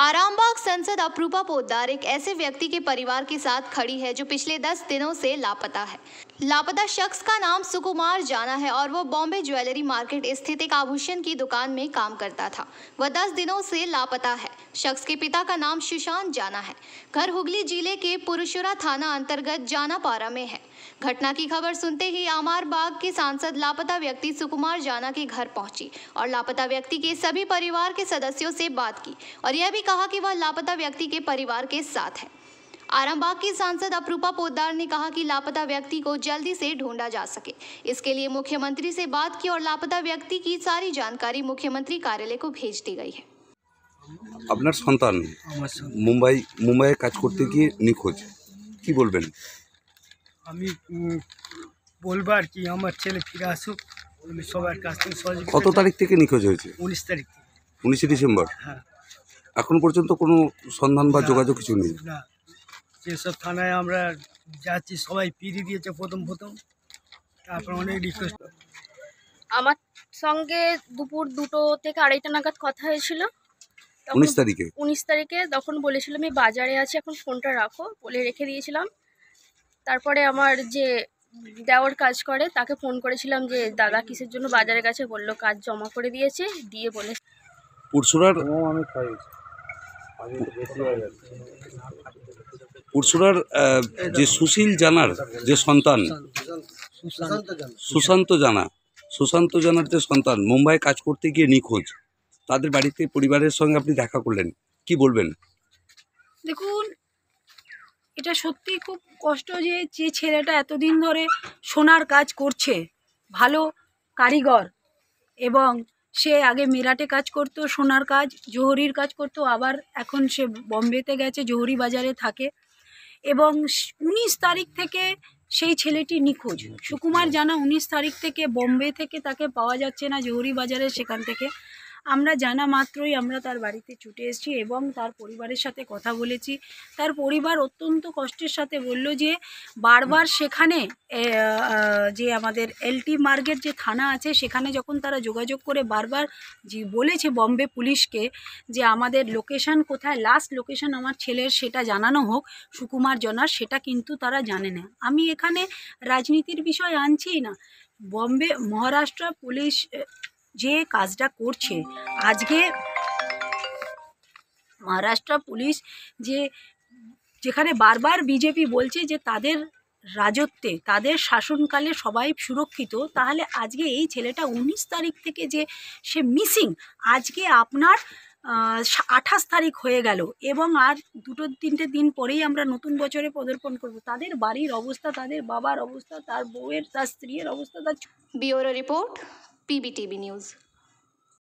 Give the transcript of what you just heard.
आरामबाग सांसद अपरूपा पोद्दार एक ऐसे व्यक्ति के परिवार के साथ खड़ी है जो पिछले 10 दिनों से लापता है। लापता शख्स का नाम सुकुमार जाना है और वो बॉम्बे ज्वेलरी मार्केट स्थित एक आभूषण की दुकान में काम करता था। वह 10 दिनों से लापता है। शख्स के पिता का नाम सुशांत जाना है। घर हुगली जिले के पुरुषुरा थाना अंतर्गत जानापारा में है। घटना की खबर सुनते ही आमारबाग के सांसद लापता व्यक्ति सुकुमार जाना के घर पहुंची और लापता व्यक्ति के सभी परिवार के सदस्यों से बात की और यह भी कहा कि वह लापता व्यक्ति के परिवार के साथ है। आरामबाग की सांसद अपरूपा पोद्दार ने कहा कि लापता व्यक्ति को जल्दी से ढूंढा जा सके, इसके लिए मुख्यमंत्री से बात की और लापता व्यक्ति की सारी जानकारी मुख्यमंत्री कार्यालय को भेज दी गई है। আপনার সন্তান মুম্বাইয়ে কাজ করতে গিয়ে নিখোঁজ, কি বলবেন? আমি বলবো আর কি, আমার ছেলে ফিরে আসুক, আমি সবার কাছ থেকে সহযোগিতা। কত তারিখ থেকে নিখোঁজ হয়েছে? 19 তারিখ। 19 ডিসেম্বর। হ্যাঁ। এখন পর্যন্ত কোনো সন্ধান বা যোগাযোগ কিছু নেই? না, যেসব থানায় আমরা যাচ্ছি সবাই ফিরিয়ে দিয়েছে প্রথম, তারপর অনেক রিকোয়েস্ট। আমার সঙ্গে দুপুর 2টো থেকে 2:30 নাগাদ কথা হয়েছিল। 19 তারিখে? 19 তারিখে তখন বলেছিল আমি বাজারে আছি, এখন ফোনটা রাখো বলে রেখে দিয়েছিলাম। তারপরে আমার যে দেওয়ার কাজ করে তাকে ফোন করেছিলাম যে দাদা কিসের জন্য বাজারে গেছে, বললো কাজ জমা করে দিয়েছে, দিয়ে বলে পুরসুরার যে সুশীল জানার যে সন্তান সুশান্ত জানার যে সন্তান মুম্বাই কাজ করতে গিয়ে নিখোঁজ, তাদের বাড়িতে পরিবারের সঙ্গে আপনি দেখা করলেন, কি বলবেন? দেখুন, এটা সত্যি খুব কষ্ট যে ছেলেটা এতদিন ধরে সোনার কাজ করছে, ভালো কারিগর, এবং সে আগে মিরাটে কাজ করতো, সোনার কাজ, জহুরির কাজ করতো, আবার এখন সে বম্বেতে গেছে, জহুরি বাজারে থাকে, এবং 19 তারিখ থেকে সেই ছেলেটি নিখোঁজ। সুকুমার জানা 19 তারিখ থেকে বম্বে থেকে তাকে পাওয়া যাচ্ছে না, জহুরি বাজারে। সেখান থেকে আমরা জানা মাত্রই আমরা তার বাড়িতে ছুটে এসেছি এবং তার পরিবারের সাথে কথা বলেছি। তার পরিবার অত্যন্ত কষ্টের সাথে বলল যে বারবার সেখানে যে আমাদের এলটি মার্গের যে থানা আছে সেখানে যখন তারা যোগাযোগ করে বারবার যে বলেছে বম্বে পুলিশকে যে আমাদের লোকেশন কোথায়, লাস্ট লোকেশন আমার ছেলের সেটা জানানো হোক সুকুমার জানার, সেটা কিন্তু তারা জানে না। আমি এখানে রাজনীতির বিষয় আনছি না। বম্বে মহারাষ্ট্র পুলিশ যে কাজটা করছে, আজকে মহারাষ্ট্র পুলিশ যেখানে বারবার বিজেপি বলছে যে তাদের রাজত্বে, তাদের শাসনকালে সবাই সুরক্ষিত, তাহলে আজকে এই ছেলেটা 19 তারিখ থেকে যে সে মিসিং, আজকে আপনার 28 তারিখ হয়ে গেল এবং আর 2-3 দিন পরেই আমরা নতুন বছরে পদার্পণ করব। তাদের বাড়ির অবস্থা, তাদের বাবার অবস্থা, তার বউয়ের, তার স্ত্রীর অবস্থা, তার ब्यूरो रिपोर्ट PBTV न्यूज़।